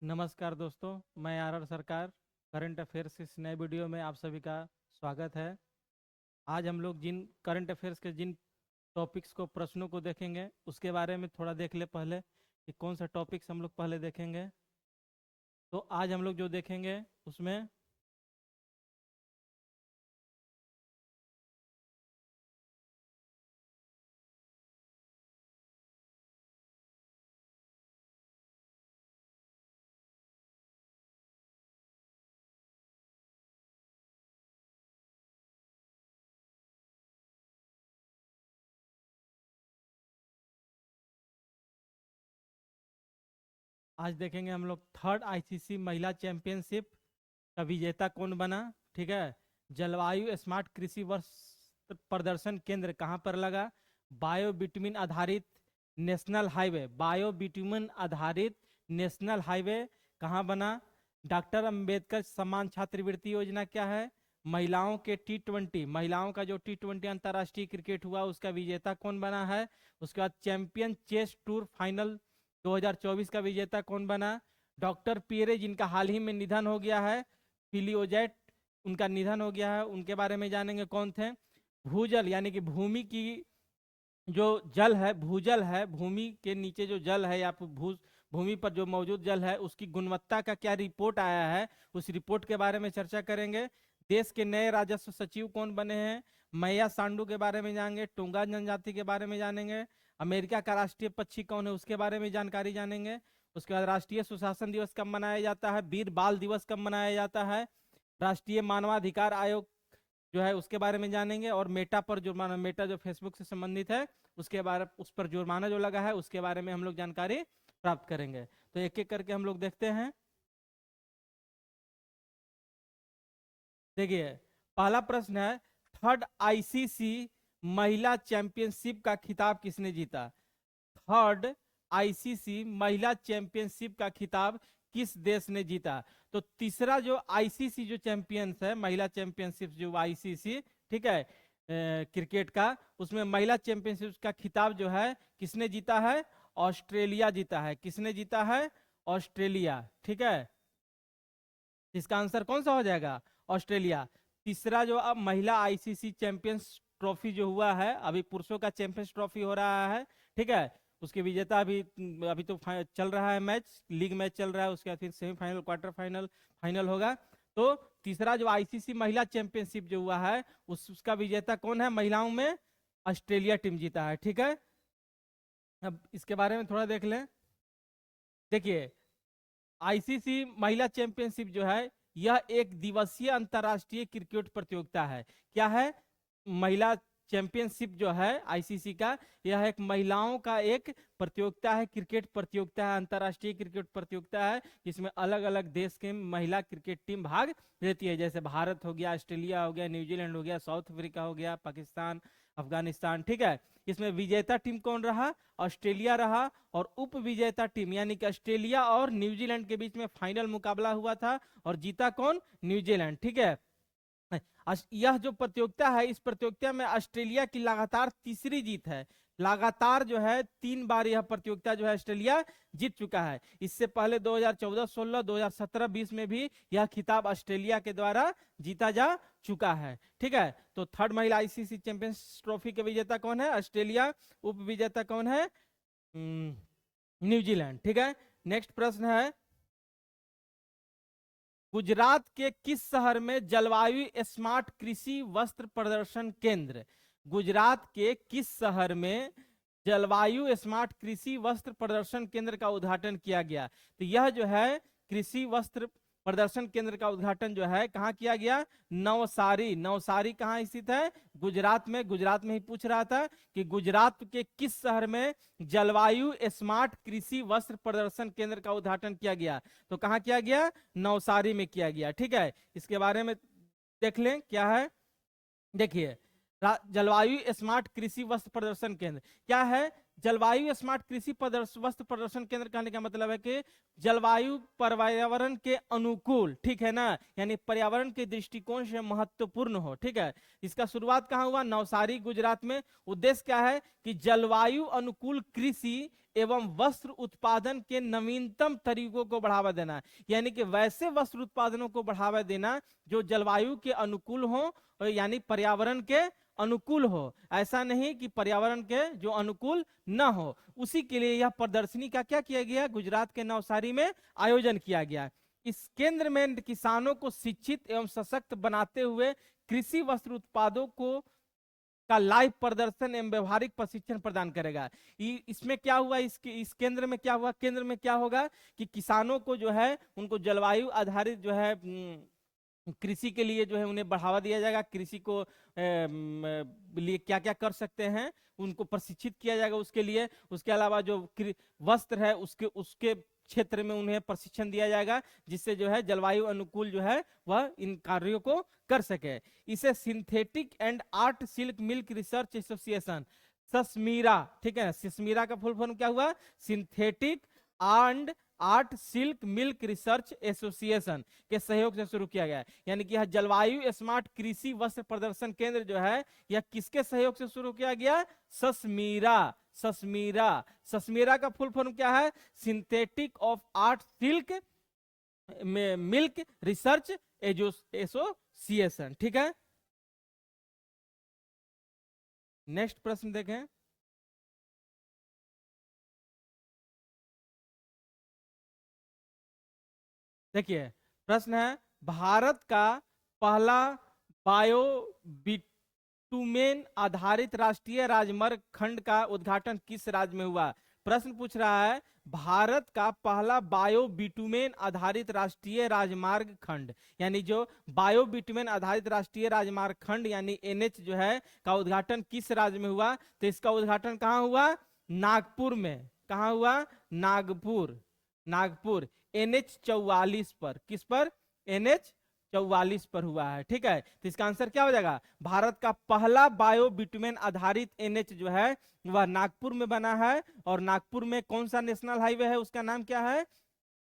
नमस्कार दोस्तों, मैं आर सरकार। करंट अफेयर्स इस नए वीडियो में आप सभी का स्वागत है। आज हम लोग जिन करंट अफेयर्स के जिन टॉपिक्स को प्रश्नों को देखेंगे उसके बारे में थोड़ा देख ले पहले कि कौन सा टॉपिक्स हम लोग पहले देखेंगे। तो आज हम लोग जो देखेंगे उसमें आज देखेंगे हम लोग थर्ड आईसीसी महिला चैंपियनशिप का विजेता कौन बना। ठीक है। जलवायु स्मार्ट कृषि वर्ष प्रदर्शन केंद्र कहाँ पर लगा। बायो बिटुमिन आधारित नेशनल हाईवे, बायो बिटुमिन आधारित नेशनल हाईवे कहाँ बना। डॉक्टर अंबेडकर सम्मान छात्रवृत्ति योजना क्या है। महिलाओं के T20, महिलाओं का जो T20 अंतर्राष्ट्रीय क्रिकेट हुआ उसका विजेता कौन बना है। उसके बाद चैंपियन चेस टूर फाइनल 2024 का विजेता कौन बना। डॉक्टर पियरे जिनका हाल ही में निधन हो गया है, फिलियोजेट, उनका निधन हो गया है, उनके बारे में जानेंगे कौन थे। भूजल यानी कि भूमि की जो जल है, भूजल है, भूमि के नीचे जो जल है या भूमि पर जो मौजूद जल है उसकी गुणवत्ता का क्या रिपोर्ट आया है, उस रिपोर्ट के बारे में चर्चा करेंगे। देश के नए राजस्व सचिव कौन बने हैं, मैया सांडू के बारे में जानेंगे। टोंगा जनजाति के बारे में जानेंगे। अमेरिका का राष्ट्रीय पक्षी कौन है उसके बारे में जानकारी जानेंगे। उसके बाद राष्ट्रीय सुशासन दिवस कब मनाया जाता है, वीर बाल दिवस कब मनाया जाता है, राष्ट्रीय मानवाधिकार आयोग जो है उसके बारे में जानेंगे। और मेटा पर जुर्माना, मेटा जो फेसबुक से संबंधित है उसके बारे, उस पर जुर्माना जो लगा है उसके बारे में हम लोग जानकारी प्राप्त करेंगे। तो एक एक करके हम लोग देखते हैं। देखिए, पहला प्रश्न है, थर्ड आईसीसी महिला चैंपियनशिप का खिताब किसने जीता। थर्ड आईसीसी महिला चैंपियनशिप का खिताब किस देश ने जीता। तो तीसरा जो आईसीसी जो चैंपियंस है, महिला चैंपियनशिप जो आईसीसी, ठीक है, क्रिकेट का, उसमें महिला चैंपियनशिप का खिताब जो है किसने जीता है। ऑस्ट्रेलिया जीता है। किसने जीता है, ऑस्ट्रेलिया। ठीक है, इसका आंसर कौन सा हो जाएगा, ऑस्ट्रेलिया। तीसरा जो अब महिला आईसीसी चैंपियंस ट्रॉफी जो हुआ है, अभी पुरुषों का चैंपियंस ट्रॉफी हो रहा है, ठीक है, उसके विजेता अभी अभी तो चल रहा है मैच, लीग मैच चल रहा है, उसके बाद फिर सेमीफाइनल, क्वार्टर फाइनल, फाइनल होगा। तो तीसरा जो आईसीसी महिला चैंपियनशिप जो हुआ है उसका विजेता कौन है, महिलाओं में ऑस्ट्रेलिया टीम जीता है। ठीक है, अब इसके बारे में थोड़ा देख लें। देखिए, आईसीसी महिला चैंपियनशिप जो है यह एक दिवसीय अंतरराष्ट्रीय क्रिकेट प्रतियोगिता है। क्या है, महिला चैंपियनशिप जो है आईसीसी का, यह एक महिलाओं का एक प्रतियोगिता है, क्रिकेट प्रतियोगिता है, अंतरराष्ट्रीय क्रिकेट प्रतियोगिता है, जिसमें अलग अलग देश के महिला क्रिकेट टीम भाग लेती है। जैसे भारत हो गया, ऑस्ट्रेलिया हो गया, न्यूजीलैंड हो गया, साउथ अफ्रीका हो गया, पाकिस्तान, अफगानिस्तान। ठीक है, इसमें विजेता टीम कौन रहा, ऑस्ट्रेलिया रहा। और उप विजेता टीम यानी कि ऑस्ट्रेलिया और न्यूजीलैंड के बीच में फाइनल मुकाबला हुआ था और जीता कौन, न्यूजीलैंड। ठीक है, यह जो प्रतियोगिता है, इस प्रतियोगिता में ऑस्ट्रेलिया की लगातार तीसरी जीत है। लगातार जो है 3 बार यह प्रतियोगिता जो है ऑस्ट्रेलिया जीत चुका है। इससे पहले 2014, 16, 2017, 20 में भी यह खिताब ऑस्ट्रेलिया के द्वारा जीता जा चुका है। ठीक है, तो थर्ड महिला आईसीसी चैंपियंस ट्रॉफी के विजेता कौन है, ऑस्ट्रेलिया। उप विजेता कौन है, न्यूजीलैंड। ठीक है, नेक्स्ट प्रश्न है, गुजरात के किस शहर में जलवायु स्मार्ट कृषि वस्त्र प्रदर्शन केंद्र, गुजरात के किस शहर में जलवायु स्मार्ट कृषि वस्त्र प्रदर्शन केंद्र का उद्घाटन किया गया। तो यह जो है कृषि वस्त्र प्रदर्शन केंद्र का उद्घाटन जो है कहाँ किया गया, नवसारी। नवसारी कहाँ स्थित है, गुजरात में। गुजरात में ही पूछ रहा था कि गुजरात के किस शहर में जलवायु स्मार्ट कृषि वस्त्र प्रदर्शन केंद्र का उद्घाटन किया गया। तो कहाँ किया गया, नवसारी में किया गया। ठीक है, इसके बारे में देख लें क्या है। देखिए, जलवायु स्मार्ट कृषि वस्त्र प्रदर्शन केंद्र क्या है, जलवायु स्मार्ट कृषि वस्त्र प्रदर्शन केंद्र कहने का मतलब है कि जलवायु पर्यावरण के अनुकूल, ठीक है ना, यानी पर्यावरण के दृष्टिकोण से महत्वपूर्ण हो, ठीक है। इसका शुरुआत कहाँ हुआ? नवसारी गुजरात में। उद्देश्य क्या है कि जलवायु अनुकूल कृषि एवं वस्त्र उत्पादन के नवीनतम तरीकों को बढ़ावा देना, यानी कि वैसे वस्त्र उत्पादनों को बढ़ावा देना जो जलवायु के अनुकूल हो, यानी पर्यावरण के अनुकूल हो। ऐसा नहीं कि पर्यावरण के जो अनुकूल न हो। उसी के लिए यह प्रदर्शनी का क्या किया गया? गुजरात के नवसारी में आयोजन किया गया। इस केंद्र में किसानों को शिक्षित एवं सशक्त बनाते हुए कृषि वस्त्र उत्पादों को का लाइव प्रदर्शन एवं व्यवहारिक प्रशिक्षण प्रदान करेगा। इसमें क्या हुआ? इस केंद्र में क्या हुआ? केंद्र में क्या होगा कि किसानों को जो है उनको जलवायु आधारित जो है कृषि के लिए जो है उन्हें बढ़ावा दिया जाएगा। कृषि को लिए क्या क्या कर सकते हैं उनको प्रशिक्षित किया जाएगा उसके लिए। उसके अलावा जो वस्त्र है उसके क्षेत्र में उन्हें प्रशिक्षण दिया जाएगा, जिससे जो है जलवायु अनुकूल जो है वह इन कार्यों को कर सके। इसे synthetic and art silk milk research association, Sasmira, ठीक है। सस्मीरा का फुल फॉर्म क्या हुआ? Synthetic and art silk milk research association के सहयोग से शुरू किया गया है। यानी कि यह जलवायु स्मार्ट कृषि वस्त्र प्रदर्शन केंद्र जो है यह किसके सहयोग से शुरू किया गया? सस्मीरा। सस्मीरा, सस्मीरा का फुल फॉर्म क्या है? Synthetic of art silk milk research association, ठीक है। नेक्स्ट प्रश्न देखें। देखिए प्रश्न है, भारत का पहला बायो बिटुमेन आधारित राष्ट्रीय राजमार्ग खंड का उद्घाटन किस राज्य में हुआ? प्रश्न पूछ रहा है, भारत का पहला बायो बिटुमेन आधारित राष्ट्रीय राजमार्ग खंड, यानी जो बायो बिटुमेन आधारित राष्ट्रीय राजमार्ग खंड यानी एनएच जो है का उद्घाटन किस राज्य में हुआ? तो इसका उद्घाटन कहाँ हुआ? नागपुर में। कहाँ हुआ? नागपुर। नागपुर NH 44 पर। किस पर? NH 44 पर हुआ है, ठीक है। तो इसका आंसर क्या हो जाएगा? भारत का पहला बायो बिटुमेन आधारित NH जो है वह नागपुर में बना है। और नागपुर में कौन सा नेशनल हाईवे है? उसका नाम क्या है?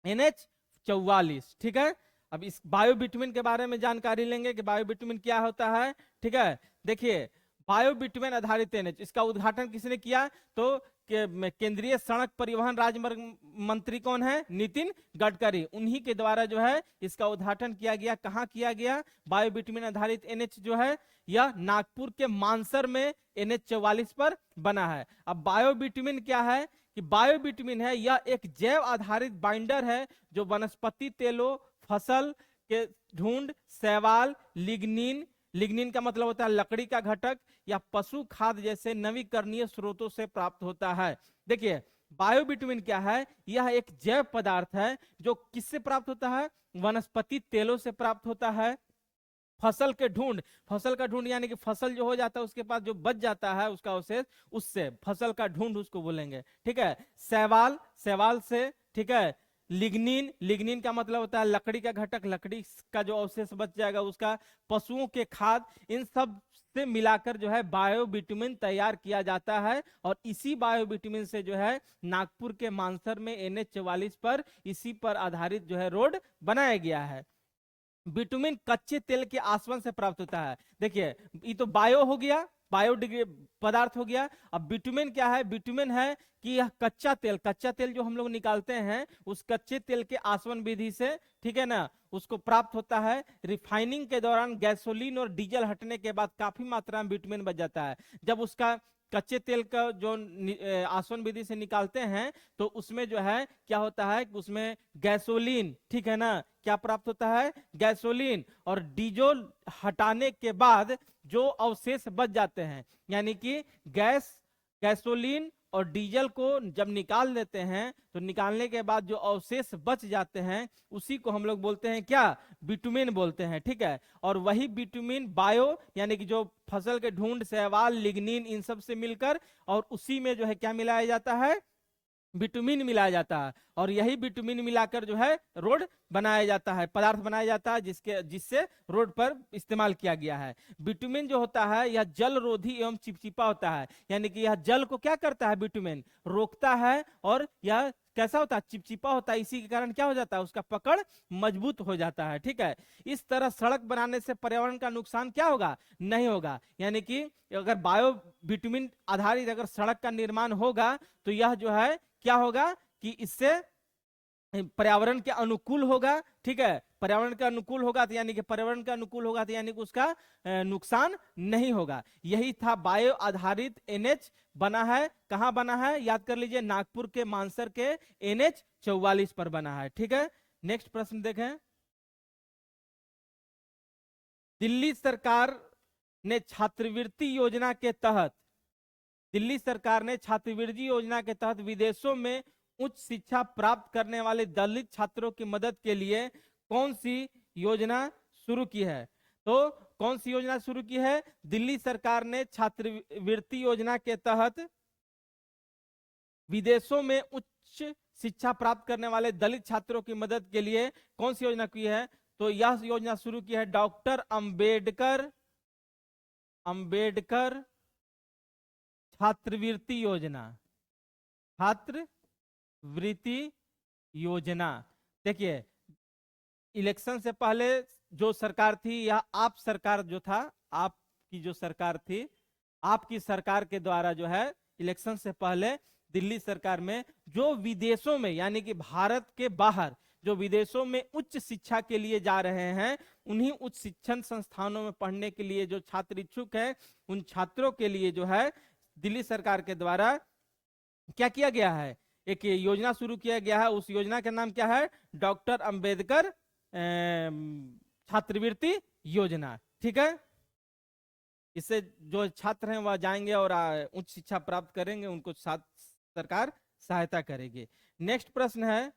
NH 44, ठीक है। अब इस बायो बिटुमेन के बारे में जानकारी लेंगे कि बायो बिटुमेन क्या होता है, ठीक है। देखिए बायो बिटुमेन आधारित NH, इसका उद्घाटन किसने किया? तो केंद्रीय सड़क परिवहन राजमार्ग मंत्री कौन है? नितिन गडकरी। उन्हीं के द्वारा जो है इसका उद्घाटन किया गया। कहाँ किया गया? बायो बिटुमेन आधारित NH जो है यह नागपुर के मानसर में NH 44 पर बना है। अब बायो बिटुमेन क्या है कि बायो बिटुमेन है यह एक जैव आधारित बाइंडर है जो वनस्पति तेलों, फसल के ढूंढ, शैवाल, लिग्निन, लिग्निन का मतलब होता है लकड़ी का घटक, या पशु खाद जैसे नवीकरणीय स्रोतों से प्राप्त होता है। देखिए बायो बिटुमेन क्या है? यह एक जैव पदार्थ है जो किससे प्राप्त होता है? वनस्पति तेलों से प्राप्त होता है। फसल के ढूंढ, फसल का ढूंढ यानी कि फसल जो हो जाता है उसके पास जो बच जाता है उसका अवशेष, उससे फसल का ढूंढ उसको बोलेंगे, ठीक है। शैवाल, शैवाल से, ठीक है। लिग्निन, लिग्निन का मतलब होता है लकड़ी का घटक, लकड़ी का जो अवशेष बच जाएगा उसका। पशुओं के खाद, इन सब से मिलाकर जो है बायो बिटुमेन तैयार किया जाता है। और इसी बायो बिटुमेन से जो है नागपुर के मानसर में NH 44 पर इसी पर आधारित जो है रोड बनाया गया है। बिटुमेन कच्चे तेल के आसवन से प्राप्त होता है। देखिए ये तो बायो हो गया, बायोडिग्रेडेबल पदार्थ हो गया। अब बिटुमेन क्या है? बिटुमेन है कि यह कच्चा तेल, कच्चा तेल जो हम लोग निकालते हैं उस कच्चे तेल के आसवन विधि से, ठीक है ना, उसको प्राप्त होता है। रिफाइनिंग के दौरान गैसोलीन और डीजल हटने के बाद काफी मात्रा में बिटुमेन बच जाता है। जब उसका कच्चे तेल का जो आसवन विधि से निकालते हैं तो उसमें जो है क्या होता है कि उसमें गैसोलीन, ठीक है ना, क्या प्राप्त होता है? गैसोलीन। और डीजल हटाने के बाद जो अवशेष बच जाते हैं, यानी कि गैसोलीन और डीजल को जब निकाल देते हैं तो निकालने के बाद जो अवशेष बच जाते हैं उसी को हम लोग बोलते हैं क्या? बिटुमेन बोलते हैं, ठीक है। और वही बिटुमेन बायो यानी कि जो फसल के ढूंढ, शैवाल, लिग्निन इन सब से मिलकर और उसी में जो है क्या मिलाया जाता है? बिटुमिन मिलाया जाता है और यही बिटुमिन मिलाकर जो है रोड बनाया जाता है, पदार्थ बनाया जाता है जिससे रोड पर इस्तेमाल किया गया है। बिटुमिन जो होता है यह जल रोधी एवं चिपचिपा होता है, यानी कि यह जल को क्या करता है, बिटुमिन रोकता है और यह कैसा होता है, चिपचिपा होता है। इसी के कारण क्या हो जाता है, उसका पकड़ मजबूत हो जाता है। ठीक है, इस तरह सड़क बनाने से पर्यावरण का नुकसान क्या होगा, नहीं होगा। यानी कि अगर बायो बिटुमिन आधारित अगर सड़क का निर्माण होगा तो यह जो है क्या होगा कि इससे पर्यावरण के अनुकूल होगा। ठीक है, पर्यावरण के अनुकूल होगा तो यानी कि पर्यावरण के अनुकूल होगा तो यानी कि उसका नुकसान नहीं होगा। यही था बायो आधारित एनएच बना है। कहां बना है, याद कर लीजिए, नागपुर के मानसर के एनएच 44 पर बना है। ठीक है, नेक्स्ट प्रश्न देखें। दिल्ली सरकार ने छात्रवृत्ति योजना के तहत दिल्ली सरकार ने छात्रवृत्ति योजना के तहत विदेशों में उच्च शिक्षा प्राप्त करने वाले दलित छात्रों की मदद के लिए कौन सी योजना शुरू की है। तो कौन सी योजना शुरू की है, दिल्ली सरकार ने छात्रवृत्ति योजना के तहत विदेशों में उच्च शिक्षा प्राप्त करने वाले दलित छात्रों की मदद के लिए कौन सी योजना की है। तो यह योजना शुरू की है डॉक्टर अंबेडकर छात्रवृत्ति योजना। छात्रवृत्ति योजना, देखिए इलेक्शन से पहले जो सरकार थी या आप सरकार जो था, आपकी जो सरकार थी, आपकी सरकार के द्वारा जो है इलेक्शन से पहले दिल्ली सरकार में जो विदेशों में यानी कि भारत के बाहर जो विदेशों में उच्च शिक्षा के लिए जा रहे हैं, उन्हीं उच्च शिक्षण संस्थानों में पढ़ने के लिए जो छात्र इच्छुक है, उन छात्रों के लिए जो है दिल्ली सरकार के द्वारा क्या किया गया है, एक योजना शुरू किया गया है। उस योजना का नाम क्या है, डॉक्टर अंबेडकर छात्रवृत्ति योजना। ठीक है, इससे जो छात्र हैं वह जाएंगे और उच्च शिक्षा प्राप्त करेंगे, उनको सरकार सहायता करेगी। नेक्स्ट प्रश्न है,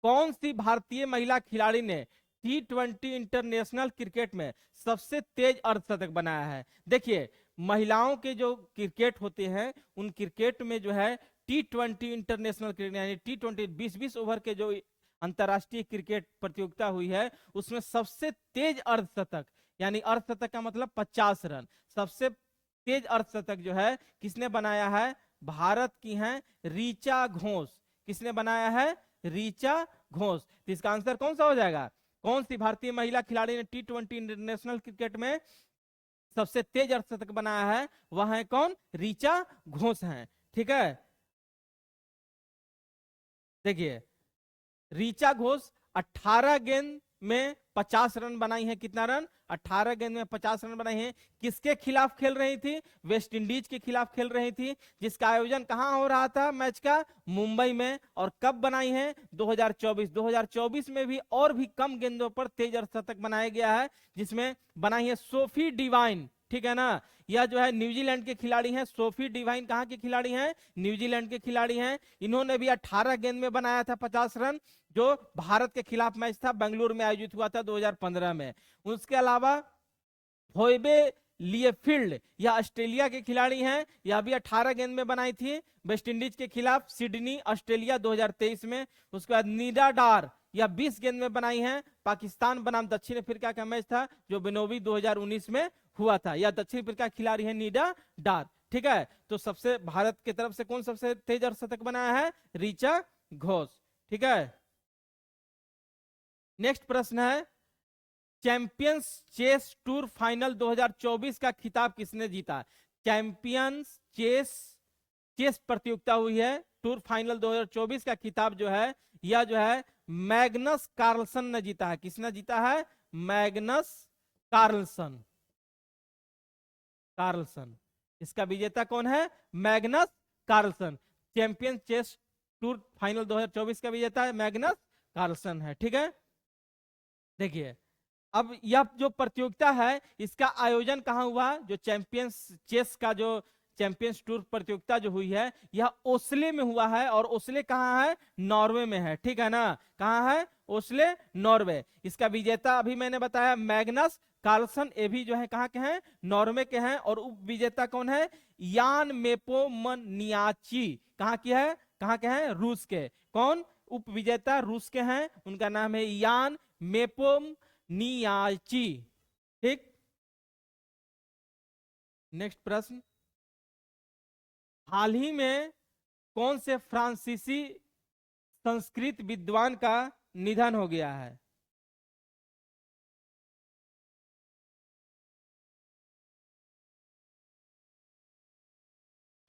कौन सी भारतीय महिला खिलाड़ी ने T20 इंटरनेशनल क्रिकेट में सबसे तेज अर्धशतक बनाया है। देखिए महिलाओं के जो क्रिकेट होते हैं उन क्रिकेट में जो है T20 इंटरनेशनल क्रिकेट यानी T20 20-20 ओवर के जो अंतरराष्ट्रीय क्रिकेट प्रतियोगिता हुई है उसमें सबसे तेज अर्धशतक यानी अर्धशतक का मतलब 50 रन, सबसे तेज अर्धशतक जो है किसने बनाया है, भारत की हैं ऋचा घोष। किसने बनाया है, ऋचा घोष। तो इसका आंसर कौन सा हो जाएगा, कौन सी भारतीय महिला खिलाड़ी ने T20 इंटरनेशनल क्रिकेट में सबसे तेज अर्धशतक बनाया है, वह है कौन, ऋचा घोष है। ठीक है, देखिए ऋचा घोष 18 गेंद में 50 रन बनाई है। कितना रन, 18 गेंद में 50 रन बनाई है। किसके खिलाफ खेल रही थी, वेस्ट इंडीज के खिलाफ खेल रही थी, जिसका आयोजन कहां हो रहा था मैच का, मुंबई में। और कब बनाई है, 2024 में भी और भी कम गेंदों पर तेज अर्धशतक बनाया गया है, जिसमें बनाई है सोफी डिवाइन। ठीक है ना, यह जो है न्यूजीलैंड के खिलाड़ी हैं, सोफी डिवाइन कहां के खिलाड़ी हैं, न्यूजीलैंड के खिलाड़ी हैं। इन्होंने भी 18 गेंद में बनाया था 50 रन, जो भारत के खिलाफ मैच था, बेंगलुरु में आयोजित हुआ था 2015 में। उसके अलावा फोइबे लिएफील्ड यह ऑस्ट्रेलिया के खिलाड़ी हैं, यह भी 18 गेंद में बनाई थी वेस्ट इंडीज के खिलाफ, सिडनी ऑस्ट्रेलिया 2023 में। उसके बाद नीडा डार यह 20 गेंद में बनाई हैं, पाकिस्तान बनाम दक्षिण अफ्रीका का मैच था जो बेनोवी 2019 में हुआ था। यह दक्षिण अफ्रीका खिलाड़ी है नीडा डार। ठीक है, तो सबसे भारत की तरफ से कौन सबसे तेज अर्धशतक बनाया है, ऋचा घोष। ठीक है, नेक्स्ट प्रश्न है, चैंपियंस चेस टूर फाइनल 2024 का खिताब किसने जीता। चैंपियंस चेस प्रतियोगिता हुई है, टूर फाइनल 2024 का खिताब जो है यह जो है मैग्नस कार्लसन ने जीता है। किसने जीता है, मैग्नस कार्लसन। इसका विजेता कौन है, Magnus Carlsen. Champion chess tour final 2024 का विजेता है मैग्नस कार्लसन है। ठीक है, देखिए अब यह जो प्रतियोगिता है इसका आयोजन कहां हुआ, जो चैंपियंस चेस का जो चैंपियंस टूर प्रतियोगिता जो हुई है यह ओस्ले में हुआ है। और ओस्ले कहां है, नॉर्वे में है। ठीक है ना, कहां है, ओस्ले नॉर्वे। इसका विजेता अभी मैंने बताया मैग्नस कार्लसन, ये भी जो है कहां के हैं, नॉर्वे के हैं। और उप विजेता कौन है, यान नेपोमनियाची कहाँ की है, कहाँ के हैं, रूस के। कौन उप विजेता रूस के हैं, उनका नाम है यान नेपोमनियाची। ठीक, नेक्स्ट प्रश्न, हाल ही में कौन से फ्रांसीसी संस्कृत विद्वान का निधन हो गया है?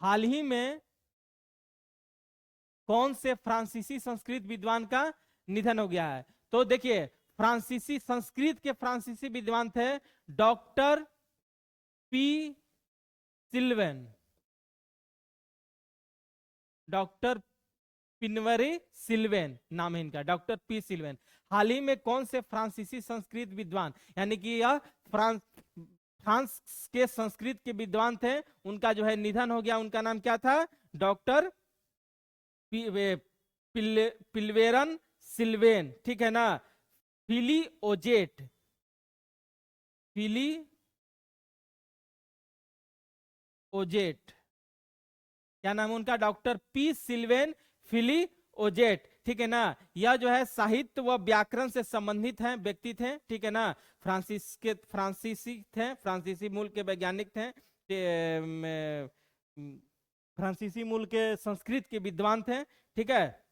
हाल ही में कौन से फ्रांसीसी संस्कृत विद्वान का निधन हो गया है? तो देखिए, फ्रांसीसी संस्कृत के फ्रांसीसी विद्वान थे डॉक्टर पी सिल्वेन, डॉक्टर पिनवरी सिल्वेन नाम है इनका, डॉक्टर पी सिल्वेन। हाल ही में कौन से फ्रांसीसी संस्कृत विद्वान, यानी कि यह फ्रांस के संस्कृत के विद्वान थे, उनका जो है निधन हो गया। उनका नाम क्या था? डॉक्टर पिल्वेरन सिल्वेन, ठीक है ना। फिली ओजेट, फिली ओजेट, क्या नाम है उनका? डॉक्टर पी सिल्वेन फिली ओजेट, ठीक है ना। यह जो है साहित्य व व्याकरण से संबंधित हैं, व्यक्ति थे, ठीक है ना। फ्रांसीसी थे, फ्रांसीसी मूल के वैज्ञानिक थे, फ्रांसीसी मूल के संस्कृत के विद्वान थे, ठीक है।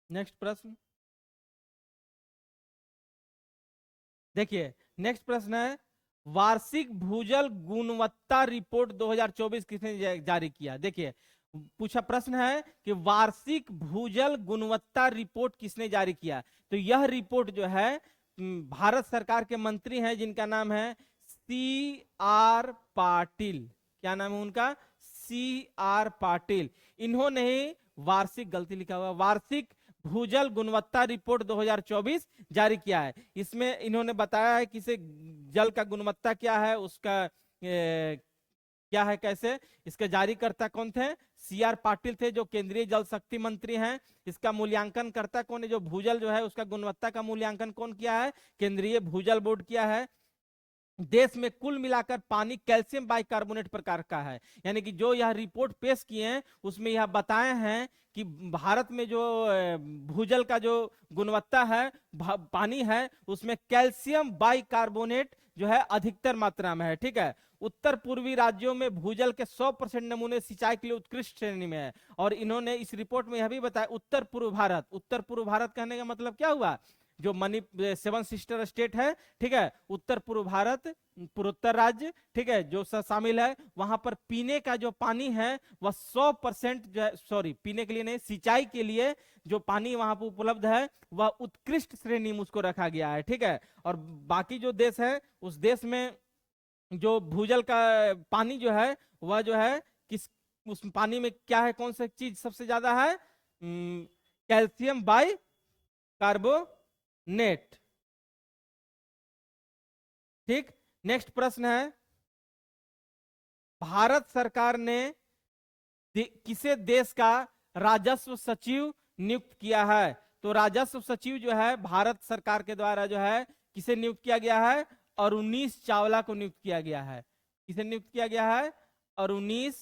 नेक्स्ट प्रश्न देखिए, नेक्स्ट प्रश्न है, वार्षिक भूजल गुणवत्ता रिपोर्ट 2024 किसने जारी किया? देखिए, पूछा प्रश्न है कि वार्षिक भूजल गुणवत्ता रिपोर्ट किसने जारी किया? तो यह रिपोर्ट जो है भारत सरकार के मंत्री हैं जिनका नाम है C.R. पाटिल। क्या नाम है उनका? C.R. पाटिल। इन्होंने ही वार्षिक, गलती लिखा हुआ, वार्षिक भूजल गुणवत्ता रिपोर्ट 2024 जारी किया है। इसमें इन्होंने बताया है कि इसे जल का गुणवत्ता क्या है, उसका क्या है, कैसे। इसके जारीकर्ता कौन थे? C.R. पाटिल थे, जो केंद्रीय जल शक्ति मंत्री हैं। इसका मूल्यांकन करता कौन है? जो भूजल जो है उसका गुणवत्ता का मूल्यांकन कौन किया है? केंद्रीय भूजल बोर्ड किया है। देश में कुल मिलाकर पानी कैल्शियम बाइकार्बोनेट प्रकार का है, यानी कि जो यह रिपोर्ट पेश किए हैं उसमें यह बताए हैं कि भारत में जो भूजल का जो गुणवत्ता है, पानी है, उसमें कैल्शियम बाइकार्बोनेट जो है अधिकतर मात्रा में है, ठीक है। उत्तर पूर्वी राज्यों में भूजल के 100% नमूने सिंचाई के लिए उत्कृष्ट श्रेणी में है। और इन्होंने इस रिपोर्ट में यह भी बताया, उत्तर पूर्व भारत, उत्तर पूर्व भारत कहने का मतलब क्या हुआ? जो मणि 7 सिस्टर स्टेट है, ठीक है, उत्तर पूर्व भारत, पूर्वोत्तर राज्य, ठीक है, जो शामिल है, वहां पर पीने का जो पानी है वह 100% जो है, सॉरी, पीने के लिए नहीं, सिंचाई के लिए जो पानी वहां पर उपलब्ध है वह उत्कृष्ट श्रेणी में उसको रखा गया है, ठीक है। और बाकी जो देश है उस देश में जो भूजल का पानी जो है वह जो है किस, उस पानी में क्या है, कौन सा चीज सबसे ज्यादा है? कैल्शियम बाई कार्बोनेट, ठीक। नेक्स्ट प्रश्न है, भारत सरकार ने किसे देश का राजस्व सचिव नियुक्त किया है? तो राजस्व सचिव जो है भारत सरकार के द्वारा जो है किसे नियुक्त किया गया है? अरुणीश चावला को नियुक्त किया गया है। किसे नियुक्त किया गया है? अरुणीश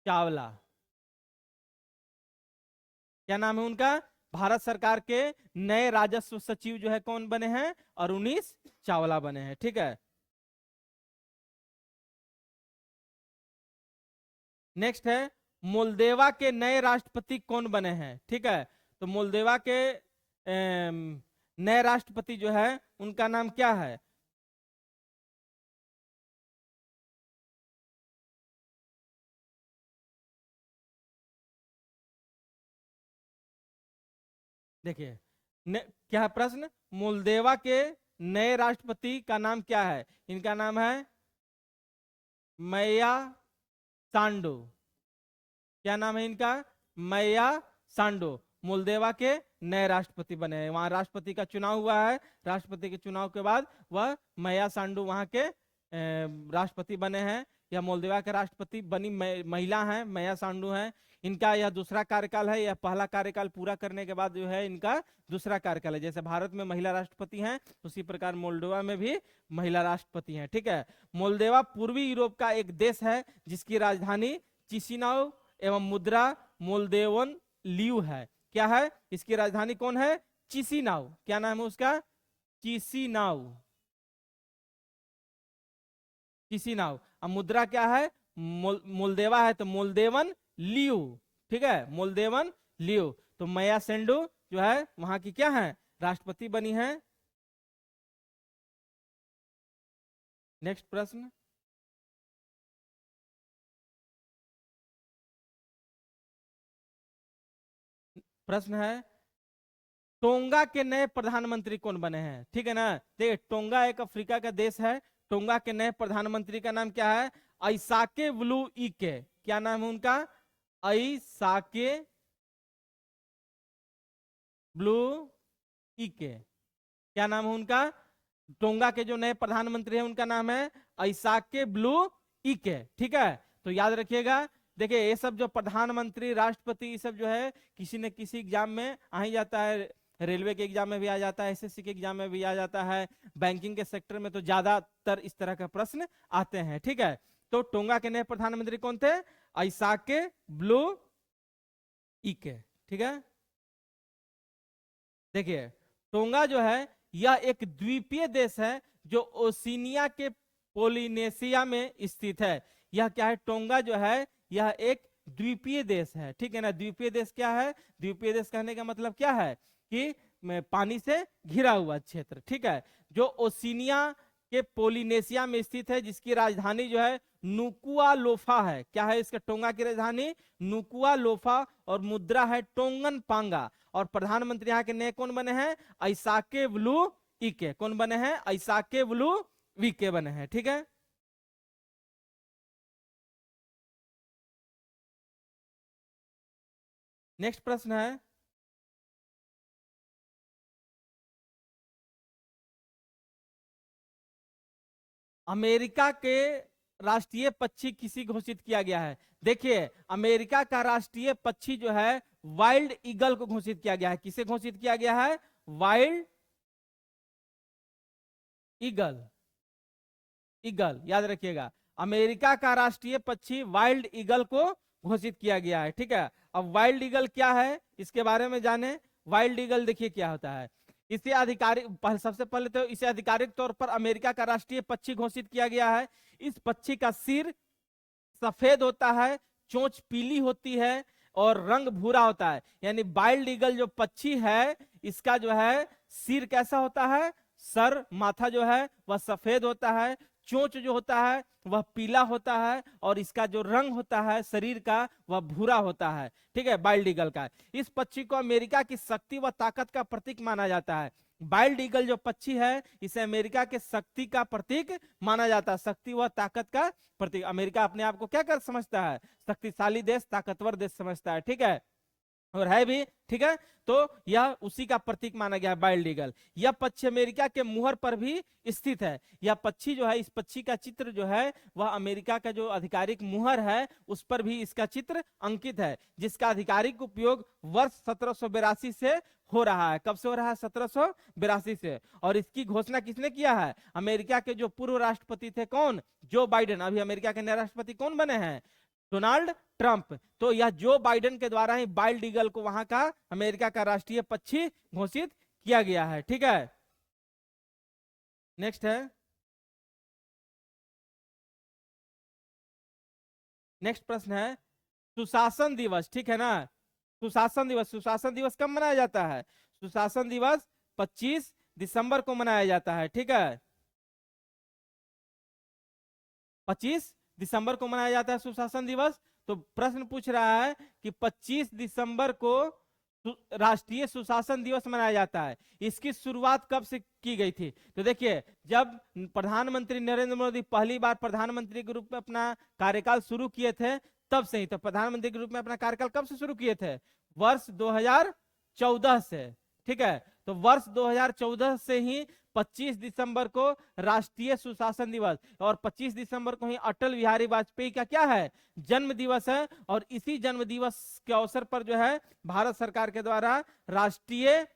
चावला। क्या नाम है उनका? भारत सरकार के नए राजस्व सचिव जो है कौन बने हैं? अरुणीश चावला बने हैं, ठीक है। नेक्स्ट है, मोल्देवा के नए राष्ट्रपति कौन बने हैं? ठीक है, तो मोल्देवा के नए राष्ट्रपति जो है उनका नाम क्या है? देखिए, क्या है प्रश्न? मोल्देवा के नए राष्ट्रपति का नाम क्या है? इनका नाम है मैया सांडो। क्या नाम है इनका? मैया सांडो। मोल्देवा के नए राष्ट्रपति बने हैं। वहां राष्ट्रपति का चुनाव हुआ है, राष्ट्रपति के चुनाव के बाद वह मैया सांडू वहां के राष्ट्रपति बने हैं। यह मोल्देवा के राष्ट्रपति बनी महिला हैं, मैया सांडू हैं। इनका यह दूसरा कार्यकाल है। यह पहला कार्यकाल पूरा करने के बाद जो है इनका दूसरा कार्यकाल है। जैसे भारत में महिला राष्ट्रपति हैं, उसी प्रकार मोल्डोवा में भी महिला राष्ट्रपति हैं। ठीक है, मोल्दोवा पूर्वी यूरोप का एक देश है जिसकी राजधानी चिसिनाउ एवं मुद्रा मोल्दोवन ल्यू है। क्या है इसकी राजधानी? कौन है? चिसिनाउ। क्या नाम है उसका? चिसिनाउ। चिसिनाउ। अब मुद्रा क्या है? मोल्दोवा है तो मोल्दोवन ल्यू। ठीक है, मोल्दोवन ल्यू। तो माया सेंडू जो है वहां की क्या है? राष्ट्रपति बनी है। नेक्स्ट प्रश्न। प्रश्न है टोंगा के नए प्रधानमंत्री कौन बने हैं? ठीक है ना, देखिए टोंगा एक अफ्रीका का देश है। टोंगा के नए प्रधानमंत्री का नाम क्या है? आइसाके ब्लू इके। क्या नाम है उनका? आइसाके ब्लू इके। क्या नाम है उनका? टोंगा के जो नए प्रधानमंत्री हैं उनका नाम है आइसाके ब्लू इके। ठीक है, तो याद रखिएगा। देखिए ये सब जो प्रधानमंत्री, राष्ट्रपति, ये सब जो है किसी न किसी एग्जाम में आ ही जाता है। रेलवे के एग्जाम में भी आ जाता है, एसएससी के एग्जाम में भी आ जाता है, बैंकिंग के सेक्टर में तो ज्यादातर इस तरह का प्रश्न आते हैं। ठीक है, तो टोंगा के नए प्रधानमंत्री कौन थे? आइसाके ब्लू इके। ठीक है, देखिए टोंगा जो है यह एक द्वीपीय देश है जो ओशिनिया के पोलिनेशिया में स्थित है। यह क्या है? टोंगा जो है यह एक द्वीपीय देश है। ठीक है ना, द्वीपीय देश क्या है? द्वीपीय देश कहने का मतलब क्या है कि पानी से घिरा हुआ क्षेत्र। ठीक है, जो ओशिनिया के पोलिनेशिया में स्थित है, जिसकी राजधानी जो है नुकुआलोफा है। क्या है इसका? टोंगा की राजधानी नुकुआलोफा और मुद्रा है टोंगन पांगा। और प्रधानमंत्री यहाँ के नए कौन बने हैं? आइसाके ब्लू इके। कौन बने हैं? आइसाके ब्लू वीके बने हैं। ठीक है, नेक्स्ट प्रश्न है अमेरिका के राष्ट्रीय पक्षी किसी घोषित किया गया है? देखिए अमेरिका का राष्ट्रीय पक्षी जो है वाइल्ड ईगल को घोषित किया गया है। किसे घोषित किया गया है? Wild eagle. ईगल याद रखिएगा, अमेरिका का राष्ट्रीय पक्षी वाइल्ड ईगल को घोषित किया गया है। ठीक है, अब वाइल्ड ईगल क्या है इसके बारे में जाने। वाइल्ड ईगल देखिए क्या होता है। इसे आधिकारिक सबसे पहले तो इसे आधिकारिक तौर पर अमेरिका का राष्ट्रीय पक्षी घोषित किया गया है। इस पक्षी का सिर सफेद होता है, चोंच पीली होती है और रंग भूरा होता है। यानी वाइल्ड ईगल जो पक्षी है इसका जो है सिर कैसा होता है? सर, माथा जो है वह सफेद होता है, चोंच जो होता है वह पीला होता है और इसका जो रंग होता है शरीर का वह भूरा होता है। ठीक है, वाइल्ड ईगल का। इस पक्षी को अमेरिका की शक्ति व ताकत का प्रतीक माना जाता है। वाइल्ड ईगल जो पक्षी है इसे अमेरिका के शक्ति का प्रतीक माना जाता है। शक्ति व ताकत का प्रतीक। अमेरिका अपने आप को क्या कर समझता है? शक्तिशाली देश, ताकतवर देश समझता है। ठीक है, और है भी। ठीक है, तो यह उसी का प्रतीक माना गया वाइल्ड ईगल। यह पक्षी अमेरिका के मुहर पर भी स्थित है। यह पक्षी जो है, इस पक्षी का चित्र जो है वह अमेरिका का जो आधिकारिक मुहर है उस पर भी इसका चित्र अंकित है, जिसका आधिकारिक उपयोग वर्ष 1782 से हो रहा है। कब से हो रहा है? 1782 से। और इसकी घोषणा किसने किया है? अमेरिका के जो पूर्व राष्ट्रपति थे, कौन? Joe Biden. अभी अमेरिका के नए राष्ट्रपति कौन बने हैं? Donald Trump. तो यह जो बाइडेन के द्वारा ही वाइल्ड ईगल को वहां का अमेरिका का राष्ट्रीय पक्षी घोषित किया गया है। ठीक है, नेक्स्ट है। नेक्स्ट प्रश्न है सुशासन दिवस। ठीक है ना, सुशासन दिवस। सुशासन दिवस कब मनाया जाता है? सुशासन दिवस 25 दिसंबर को मनाया जाता है। ठीक है, 25 दिसंबर को मनाया जाता है सुशासन दिवस। तो प्रश्न पूछ रहा है कि 25 दिसंबर को राष्ट्रीय सुशासन दिवस मनाया जाता है। इसकी शुरुआत कब से की गई थी? तो देखिए जब प्रधानमंत्री नरेंद्र मोदी पहली बार प्रधानमंत्री के रूप में अपना कार्यकाल शुरू किए थे तब से ही। तो प्रधानमंत्री के रूप में अपना कार्यकाल कब से शुरू किए थे? वर्ष 2014 से। ठीक है, तो वर्ष 2014 से ही 25 दिसंबर को राष्ट्रीय सुशासन दिवस, और 25 दिसंबर को ही अटल बिहारी वाजपेयी का क्या है, जन्म दिवस है। और इसी जन्म दिवस के अवसर पर जो है भारत सरकार के द्वारा राष्ट्रीय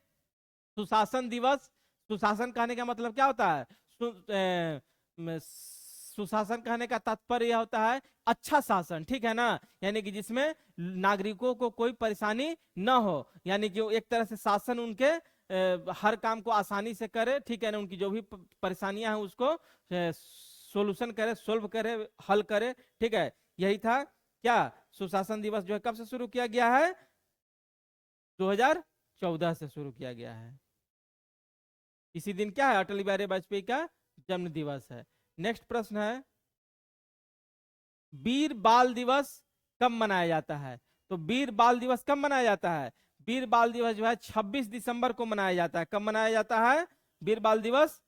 सुशासन दिवस, सुशासन कहने का मतलब क्या होता है, सुशासन कहने का तात्पर्य यह होता है अच्छा शासन, ठीक है ना, यानी कि जिसमें नागरिकों को कोई परेशानी न हो, यानी कि एक तरह से शासन उनके हर काम को आसानी से करे, ठीक है ना, उनकी जो भी परेशानियां हैं उसको सोल्यूशन करे, सोल्व करे, हल करे, ठीक है। यही था क्या, सुशासन दिवस जो है कब से शुरू किया गया है, 2014 से शुरू किया गया है। इसी दिन क्या है, अटल बिहारी वाजपेयी का जन्म दिवस है। नेक्स्ट प्रश्न है, वीर बाल दिवस कब मनाया जाता है। तो वीर बाल दिवस कब मनाया जाता है, वीर बाल दिवस जो है 26 दिसंबर को मनाया जाता है। कब मनाया जाता है, वीर बाल दिवस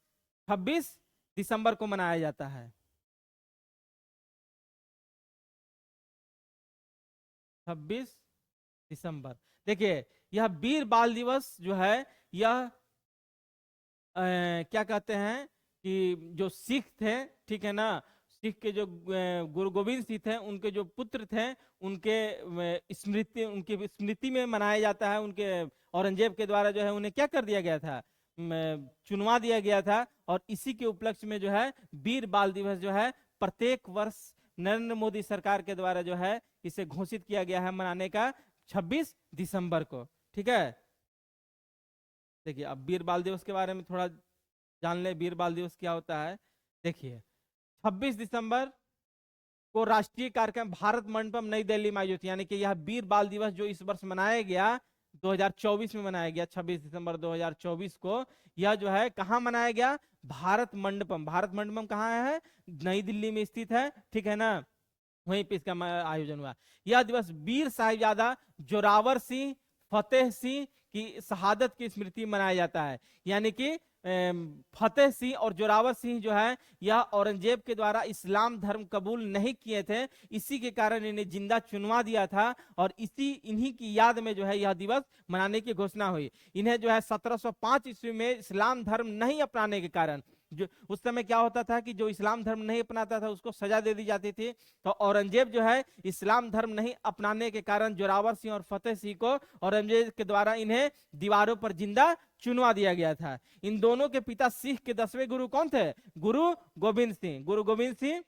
26 दिसंबर को मनाया जाता है। 26 दिसंबर। देखिए यह वीर बाल दिवस जो है यह क्या कहते हैं कि जो सिख थे, ठीक है ना, सिख के जो गुरु गोविंद सिंह थे उनके जो पुत्र थे उनके उनकी स्मृति में मनाया जाता है। उनके औरंगजेब के द्वारा जो है उन्हें क्या कर दिया गया था, चुनवा दिया गया था। और इसी के उपलक्ष्य में जो है वीर बाल दिवस जो है प्रत्येक वर्ष नरेंद्र मोदी सरकार के द्वारा जो है इसे घोषित किया गया है मनाने का 26 दिसंबर को, ठीक है। देखिए अब वीर बाल दिवस के बारे में थोड़ा जान ले, वीर बाल दिवस क्या होता है। देखिए 26 दिसंबर को राष्ट्रीय कार्यक्रम भारत मंडपम नई दिल्ली में आयोजित, यानी कि यह वीर बाल दिवस जो इस वर्ष मनाया गया 2024 में मनाया गया 26 दिसंबर 2024 को, यह जो है कहाँ मनाया गया, भारत मंडपम। भारत मंडपम कहाँ है, नई दिल्ली में स्थित है, ठीक है ना, वहीं पे इसका आयोजन हुआ। यह दिवस वीर साहिबजादा जोरावर सिंह फतेह सिंह की शहादत की स्मृति मनाया जाता है। यानी कि फतेह सिंह और जोरावर सिंह जो है यह औरंगजेब के द्वारा इस्लाम धर्म कबूल नहीं किए थे, इसी के कारण इन्हें जिंदा चुनवा दिया था। और इन्हीं की याद में जो है यह दिवस मनाने की घोषणा हुई। इन्हें जो है 1705 ईस्वी में इस्लाम धर्म नहीं अपनाने के कारण, जो उस समय क्या होता था कि जो इस्लाम धर्म नहीं अपनाता था उसको सजा दे दी जाती थी। तो औरंगजेब जो है इस्लाम धर्म नहीं अपनाने के कारण जोरावर सिंह और फतेह सिंह को औरंगजेब के द्वारा इन्हें दीवारों पर जिंदा चुनवा दिया गया था। इन दोनों के पिता सिख के 10वें गुरु कौन थे, गुरु गोविंद सिंह। गुरु गोविंद सिंह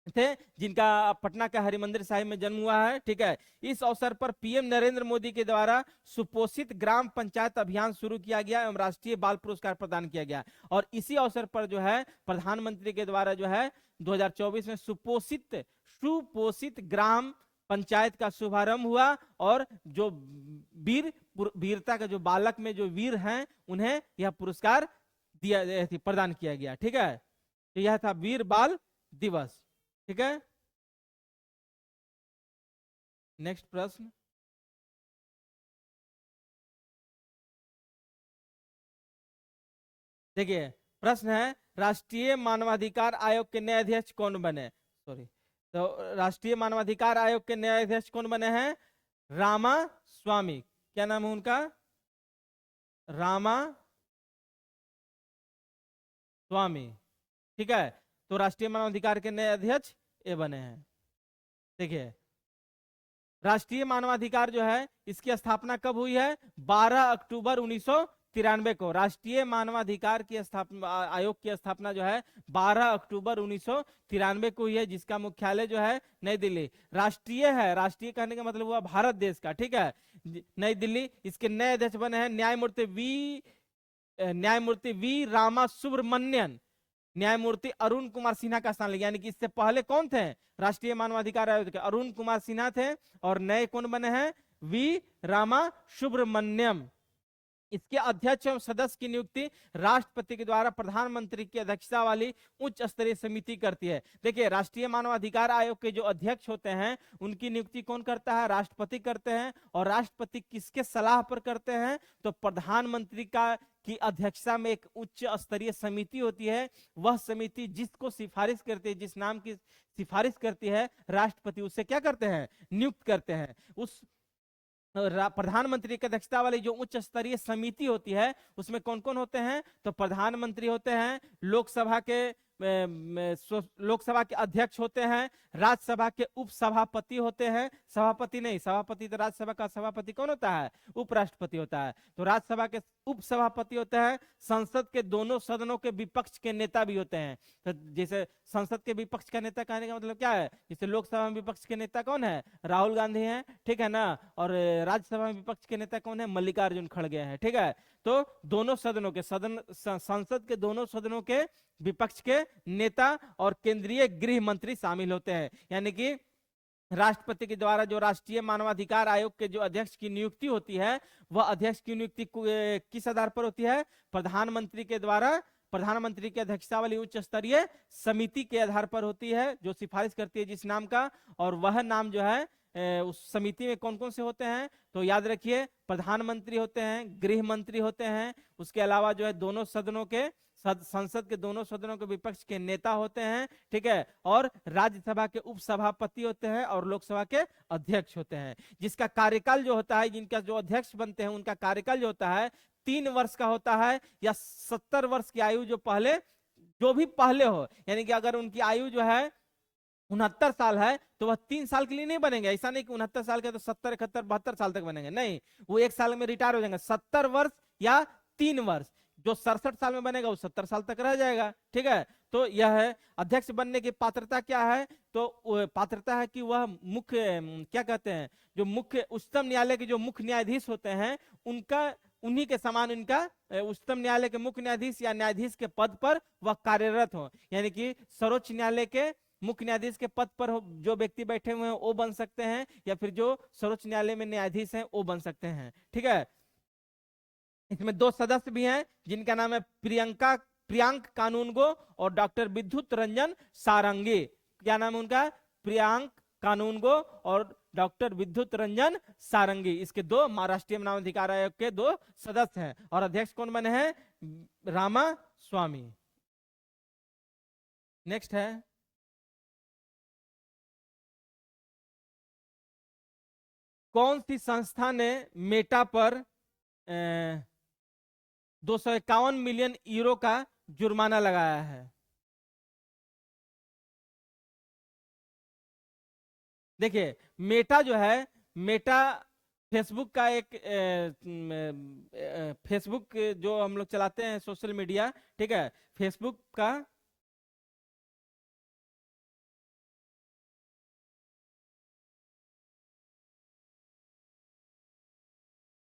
थे जिनका पटना का हरिमंदिर साहिब में जन्म हुआ है, ठीक है। इस अवसर पर पीएम नरेंद्र मोदी के द्वारा सुपोषित ग्राम पंचायत अभियान शुरू किया गया एवं राष्ट्रीय बाल पुरस्कार प्रदान किया गया। और इसी अवसर पर जो है प्रधानमंत्री के द्वारा जो है 2024 में सुपोषित ग्राम पंचायत का शुभारंभ हुआ। और जो वीरता का जो बालक में जो वीर हैं उन्हें यह पुरस्कार प्रदान किया गया, ठीक है। तो यह था वीर बाल दिवस, ठीक है। नेक्स्ट प्रश्न, देखिए प्रश्न है राष्ट्रीय मानवाधिकार आयोग के नए अध्यक्ष कौन बने, सॉरी, तो राष्ट्रीय मानवाधिकार आयोग के नए अध्यक्ष कौन बने हैं, रामा स्वामी। क्या नाम है उनका, रामा स्वामी, ठीक है। तो राष्ट्रीय मानवाधिकार के नए अध्यक्ष ये बने हैं। देखिए राष्ट्रीय मानवाधिकार जो है इसकी स्थापना कब हुई है, 12 अक्टूबर 1993 को। राष्ट्रीय मानवाधिकार की स्थापना आयोग की स्थापना जो है 12 अक्टूबर 1993 को हुई है, जिसका मुख्यालय जो है नई दिल्ली। राष्ट्रीय है, राष्ट्रीय कहने का मतलब हुआ भारत देश का, ठीक है, नई दिल्ली। इसके नए अध्यक्ष बने हैं न्यायमूर्ति वी रामा सुब्रमण्यन। न्यायमूर्ति अरुण कुमार सिन्हा का स्थान लिया, यानी कि इससे पहले कौन थे, राष्ट्रीय मानवाधिकार आयोग के अरुण कुमार सिन्हा थे। और नए कौन बने हैं, वी रामा सुब्रमण्यम। इसके अध्यक्ष एवं सदस्य की नियुक्ति राष्ट्रपति के द्वारा प्रधानमंत्री की अध्यक्षता वाली उच्च स्तरीय समिति करती है। देखिए राष्ट्रीय मानवाधिकार आयोग के जो अध्यक्ष होते हैं उनकी नियुक्ति कौन करता है, राष्ट्रपति करते हैं। और राष्ट्रपति किसके सलाह पर करते हैं, तो प्रधानमंत्री की अध्यक्षता में एक उच्च स्तरीय समिति होती है। वह समिति जिसको सिफारिश करती है, जिस नाम की सिफारिश करती है राष्ट्रपति, उससे क्या करते हैं, नियुक्त करते हैं। प्रधानमंत्री की अध्यक्षता वाली जो उच्च स्तरीय समिति होती है उसमें कौन कौन होते हैं? तो प्रधानमंत्री होते हैं, लोकसभा के लोकसभा के अध्यक्ष होते हैं, राज्यसभा के उपसभापति होते हैं, सभापति नहीं, सभापति तो राज्यसभा का सभापति कौन होता है? उपराष्ट्रपति होता है। तो राज्यसभा के उपसभापति होते हैं, संसद के दोनों सदनों के विपक्ष के नेता भी होते हैं। तो जैसे संसद के विपक्ष का नेता कहने का मतलब क्या है? जैसे लोकसभा में विपक्ष के नेता कौन है? राहुल गांधी हैं, ठीक है ना। और राज्यसभा में विपक्ष के नेता कौन है? मल्लिकार्जुन खड़गे हैं, ठीक है। तो दोनों सदनों के संसद के दोनों सदनों के विपक्ष के नेता और केंद्रीय गृह मंत्री शामिल होते हैं। यानी कि राष्ट्रपति के द्वारा जो राष्ट्रीय मानवाधिकार आयोग के जो अध्यक्ष की नियुक्ति होती है, वह अध्यक्ष की नियुक्ति किस आधार पर होती है? प्रधानमंत्री के द्वारा प्रधानमंत्री की अध्यक्षता वाली उच्च स्तरीय समिति के आधार पर होती है, जो सिफारिश करती है जिस नाम का। और वह नाम जो है उस समिति में कौन कौन से होते हैं? तो याद रखिए, प्रधानमंत्री होते हैं, गृह मंत्री होते हैं, उसके अलावा जो है दोनों सदनों के संसद के दोनों सदनों के विपक्ष के नेता होते हैं, ठीक है। और राज्यसभा के उपसभापति होते हैं और लोकसभा के अध्यक्ष होते हैं, जिसका कार्यकाल जो होता है, जिनका जो अध्यक्ष बनते हैं उनका कार्यकाल जो होता है 3 वर्ष का होता है, या 70 वर्ष की आयु जो भी पहले हो। यानी कि अगर उनकी आयु जो है 69 साल है तो वह 3 साल के लिए नहीं बनेंगे। ऐसा नहीं कि 69 साल के तो 70, 71, 72 साल तक बनेंगे, नहीं, वो 1 साल में रिटायर हो जाएंगे। 70 वर्ष या 3 वर्ष। जो 67 साल में बनेगा वो 70 साल तक रह जाएगा, ठीक है। तो यह है अध्यक्ष बनने की पात्रता क्या है? तो पात्रता है कि वह मुख्य क्या कहते हैं, जो मुख्य उच्चतम न्यायालय के जो मुख्य न्यायाधीश होते हैं उनका उन्हीं के समान इनका उच्चतम न्यायालय के मुख्य न्यायाधीश या न्यायाधीश के पद पर वह कार्यरत हो। यानी कि सर्वोच्च न्यायालय के मुख्य न्यायाधीश के पद पर जो व्यक्ति बैठे हुए हैं वो बन सकते हैं, या फिर जो सर्वोच्च न्यायालय में न्यायाधीश हैं वो बन सकते हैं, ठीक है। इसमें 2 सदस्य भी हैं जिनका नाम है प्रियांक कानूनगो और डॉक्टर विद्युत रंजन सारंगी। क्या नाम है उनका? प्रियांक कानूनगो और डॉक्टर विद्युत रंजन सारंगी। इसके दो महाराष्ट्रीय मानवाधिकार आयोग के 2 सदस्य हैं। और अध्यक्ष कौन बने हैं? रामा स्वामी। नेक्स्ट है, कौन सी संस्था ने मेटा पर 251 मिलियन यूरो का जुर्माना लगाया है? देखिए, मेटा जो है, मेटा फेसबुक का एक फेसबुक जो हम लोग चलाते हैं सोशल मीडिया, ठीक है, फेसबुक का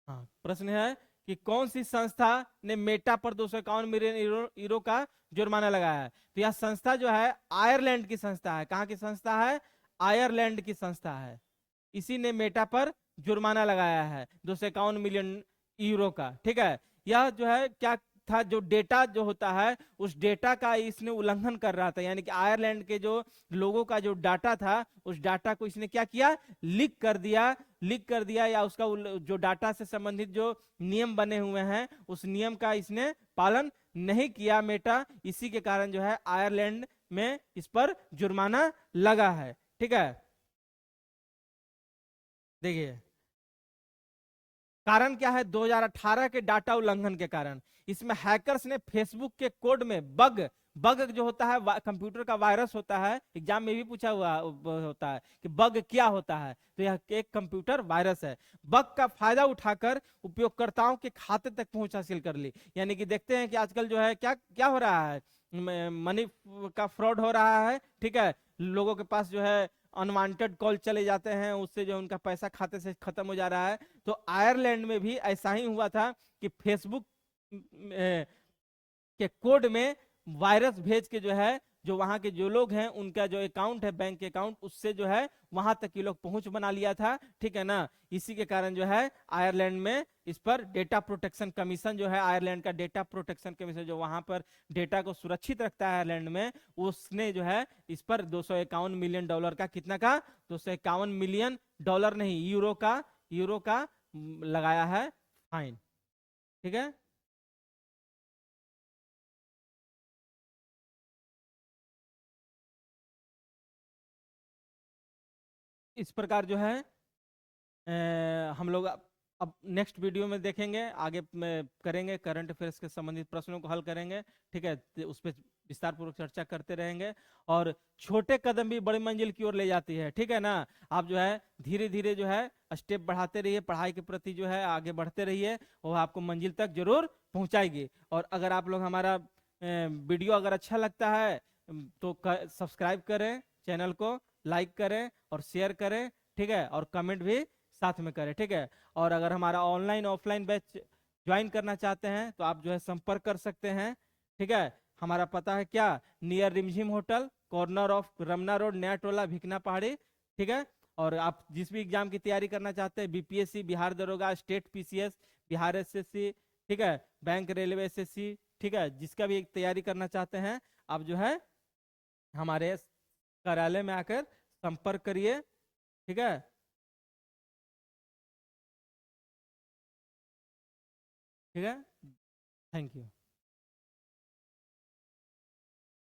हाँ, प्रश्न है कि कौन सी संस्था ने मेटा पर 251 मिलियन यूरो का जुर्माना लगाया है? तो यह संस्था जो है आयरलैंड की संस्था है। कहाँ की संस्था है? आयरलैंड की संस्था है। इसी ने मेटा पर जुर्माना लगाया है 251 मिलियन यूरो का, ठीक है। यह जो है क्या था, जो डेटा जो होता है उस डेटा का इसने उल्लंघन कर रहा था। यानी कि आयरलैंड के जो लोगों का जो डाटा था उस डाटा को इसने क्या किया? लीक कर दिया, या उसका जो डाटा से संबंधित जो नियम बने हुए हैं उस नियम का इसने पालन नहीं किया मेटा। इसी के कारण जो है आयरलैंड में इस पर जुर्माना लगा है, ठीक है। देखिए, कारण क्या है? 2018 के डाटा उल्लंघन के कारण इसमें हैकर्स ने फेसबुक के कोड में बग बग जो होता है कंप्यूटर का वायरस होता है, एग्जाम में भी पूछा हुआ होता है कि बग क्या होता है। तो यह एक कंप्यूटर वायरस है। बग का फायदा उठाकर उपयोगकर्ताओं के खाते तक पहुंच हासिल कर ली। यानी कि देखते हैं कि आजकल जो है क्या क्या हो रहा है, मनी का फ्रॉड हो रहा है, ठीक है। लोगों के पास जो है अनवांटेड कॉल चले जाते हैं, उससे जो उनका पैसा खाते से खत्म हो जा रहा है। तो आयरलैंड में भी ऐसा ही हुआ था कि फेसबुक के कोड में वायरस भेज के जो है, जो वहां के जो लोग हैं उनका जो अकाउंट है, बैंक अकाउंट, उससे जो है वहां तक ये लोग पहुंच बना लिया था, ठीक है ना। इसी के कारण जो है आयरलैंड में इस पर डेटा प्रोटेक्शन कमीशन जो है, आयरलैंड का डेटा प्रोटेक्शन कमीशन जो वहां पर डेटा को सुरक्षित रखता है आयरलैंड में, उसने जो है इस पर 251 मिलियन डॉलर का, कितना का? 251 मिलियन डॉलर नहीं, यूरो का लगाया है फाइन, ठीक है। इस प्रकार जो है हम लोग अब नेक्स्ट वीडियो में देखेंगे, आगे में करेंगे, करंट अफेयर्स के संबंधित प्रश्नों को हल करेंगे। ठीक है, तो उस पर विस्तार पूर्वक चर्चा करते रहेंगे। और छोटे कदम भी बड़ी मंजिल की ओर ले जाती है, ठीक है ना। आप जो है धीरे धीरे जो है स्टेप बढ़ाते रहिए, पढ़ाई के प्रति जो है आगे बढ़ते रहिए, वो आपको मंजिल तक जरूर पहुंचाएगी। और अगर आप लोग हमारा वीडियो अगर अच्छा लगता है तो सब्सक्राइब करें चैनल को, लाइक करें और शेयर करें, ठीक है, और कमेंट भी साथ में करें, ठीक है। और अगर हमारा ऑनलाइन ऑफलाइन बैच ज्वाइन करना चाहते हैं तो आप जो है संपर्क कर सकते हैं, ठीक है। हमारा पता है क्या, near Rimjhim hotel, corner of Ramna road, Naya Tola, भिकना पहाड़ी, ठीक है। और आप जिस भी एग्जाम की तैयारी करना चाहते हैं, बीपीएससी, बिहार दरोगा, स्टेट पीसीएस, बिहार एसएससी, ठीक है, बैंक रेलवे एसएससी, ठीक है, जिसका भी तैयारी करना चाहते हैं आप जो है हमारे कार्यालय में आकर संपर्क करिए, ठीक है। ठीक है, थैंक यू।